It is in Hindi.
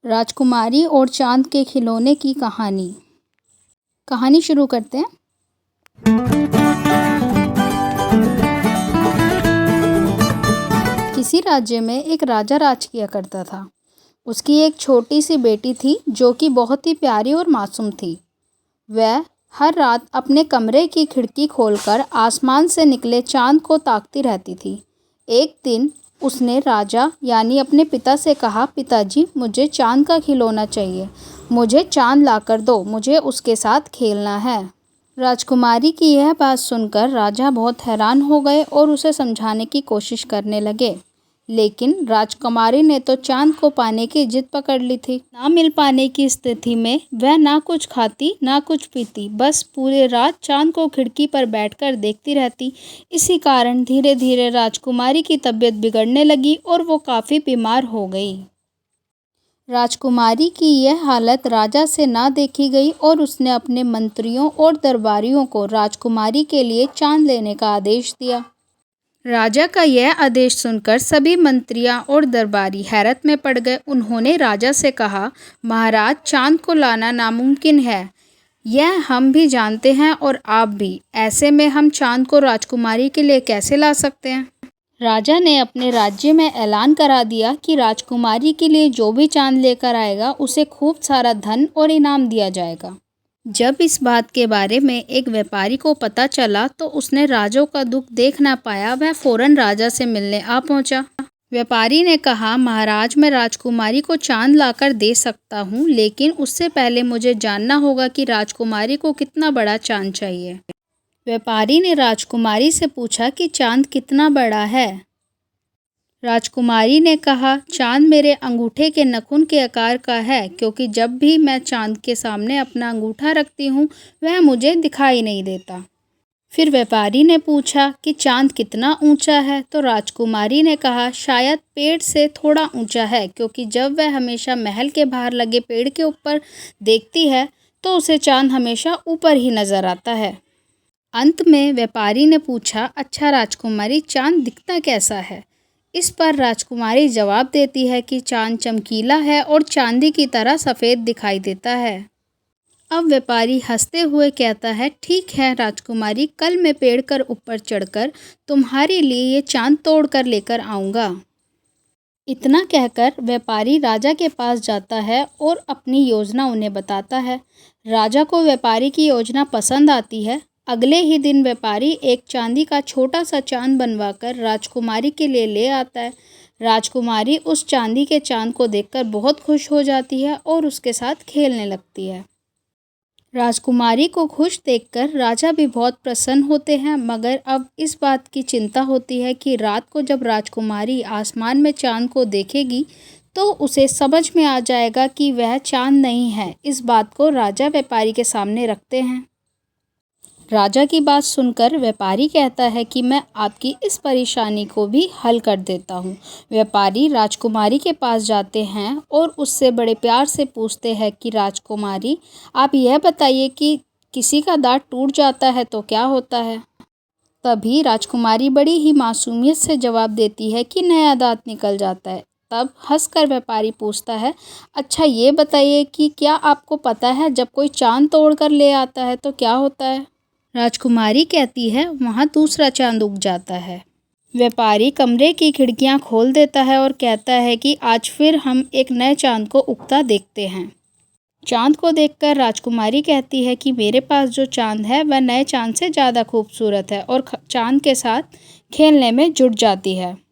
राजकुमारी और चांद के खिलौने की कहानी शुरू करते हैं। किसी राज्य में एक राजा राज किया करता था। उसकी एक छोटी सी बेटी थी जो कि बहुत ही प्यारी और मासूम थी। वह हर रात अपने कमरे की खिड़की खोलकर आसमान से निकले चांद को ताकती रहती थी। एक दिन उसने राजा यानी अपने पिता से कहा, पिताजी मुझे चांद का खिलौना चाहिए, मुझे चांद लाकर दो, मुझे उसके साथ खेलना है। राजकुमारी की यह बात सुनकर राजा बहुत हैरान हो गए और उसे समझाने की कोशिश करने लगे, लेकिन राजकुमारी ने तो चांद को पाने की जिद पकड़ ली थी। ना मिल पाने की स्थिति में वह ना कुछ खाती ना कुछ पीती, बस पूरे रात चांद को खिड़की पर बैठकर देखती रहती। इसी कारण धीरे धीरे राजकुमारी की तबीयत बिगड़ने लगी और वो काफ़ी बीमार हो गई। राजकुमारी की यह हालत राजा से ना देखी गई और उसने अपने मंत्रियों और दरबारियों को राजकुमारी के लिए चांद लेने का आदेश दिया। राजा का यह आदेश सुनकर सभी मंत्रियां और दरबारी हैरत में पड़ गए। उन्होंने राजा से कहा, महाराज, चांद को लाना नामुमकिन है, यह हम भी जानते हैं और आप भी। ऐसे में हम चांद को राजकुमारी के लिए कैसे ला सकते हैं? राजा ने अपने राज्य में ऐलान करा दिया कि राजकुमारी के लिए जो भी चांद लेकर आएगा उसे खूब सारा धन और इनाम दिया जाएगा। जब इस बात के बारे में एक व्यापारी को पता चला तो उसने राजा का दुख देख ना पाया, वह फौरन राजा से मिलने आ पहुंचा। व्यापारी ने कहा, महाराज, मैं राजकुमारी को चांद लाकर दे सकता हूं, लेकिन उससे पहले मुझे जानना होगा कि राजकुमारी को कितना बड़ा चांद चाहिए। व्यापारी ने राजकुमारी से पूछा कि चांद कितना बड़ा है। राजकुमारी ने कहा, चांद मेरे अंगूठे के नखून के आकार का है, क्योंकि जब भी मैं चांद के सामने अपना अंगूठा रखती हूँ वह मुझे दिखाई नहीं देता। फिर व्यापारी ने पूछा कि चांद कितना ऊंचा है, तो राजकुमारी ने कहा, शायद पेड़ से थोड़ा ऊंचा है, क्योंकि जब वह हमेशा महल के बाहर लगे पेड़ के ऊपर देखती है तो उसे चांद हमेशा ऊपर ही नज़र आता है। अंत में व्यापारी ने पूछा, अच्छा राजकुमारी, चांद दिखता कैसा है? इस पर राजकुमारी जवाब देती है कि चांद चमकीला है और चांदी की तरह सफ़ेद दिखाई देता है। अब व्यापारी हंसते हुए कहता है, ठीक है राजकुमारी, कल मैं पेड़ कर ऊपर चढ़कर तुम्हारे लिए ये चांद तोड़ कर लेकर आऊँगा। इतना कहकर व्यापारी राजा के पास जाता है और अपनी योजना उन्हें बताता है। राजा को व्यापारी की योजना पसंद आती है। अगले ही दिन व्यापारी एक चांदी का छोटा सा चांद बनवाकर राजकुमारी के लिए ले आता है। राजकुमारी उस चांदी के चांद को देखकर बहुत खुश हो जाती है और उसके साथ खेलने लगती है। राजकुमारी को खुश देखकर राजा भी बहुत प्रसन्न होते हैं, मगर अब इस बात की चिंता होती है कि रात को जब राजकुमारी आसमान में चांद को देखेगी तो उसे समझ में आ जाएगा कि वह चांद नहीं है। इस बात को राजा व्यापारी के सामने रखते हैं। राजा की बात सुनकर व्यापारी कहता है कि मैं आपकी इस परेशानी को भी हल कर देता हूँ। व्यापारी राजकुमारी के पास जाते हैं और उससे बड़े प्यार से पूछते हैं कि राजकुमारी, आप यह बताइए कि किसी का दांत टूट जाता है तो क्या होता है? तभी राजकुमारी बड़ी ही मासूमियत से जवाब देती है कि नया दांत निकल जाता है। तब हंसकर व्यापारी पूछता है, अच्छा ये बताइए कि क्या आपको पता है जब कोई चांद तोड़ कर ले आता है तो क्या होता है? राजकुमारी कहती है, वहाँ दूसरा चांद उग जाता है। व्यापारी कमरे की खिड़कियाँ खोल देता है और कहता है कि आज फिर हम एक नए चांद को उगता देखते हैं। चांद को देखकर राजकुमारी कहती है कि मेरे पास जो चांद है वह नए चांद से ज़्यादा खूबसूरत है और चांद के साथ खेलने में जुट जाती है।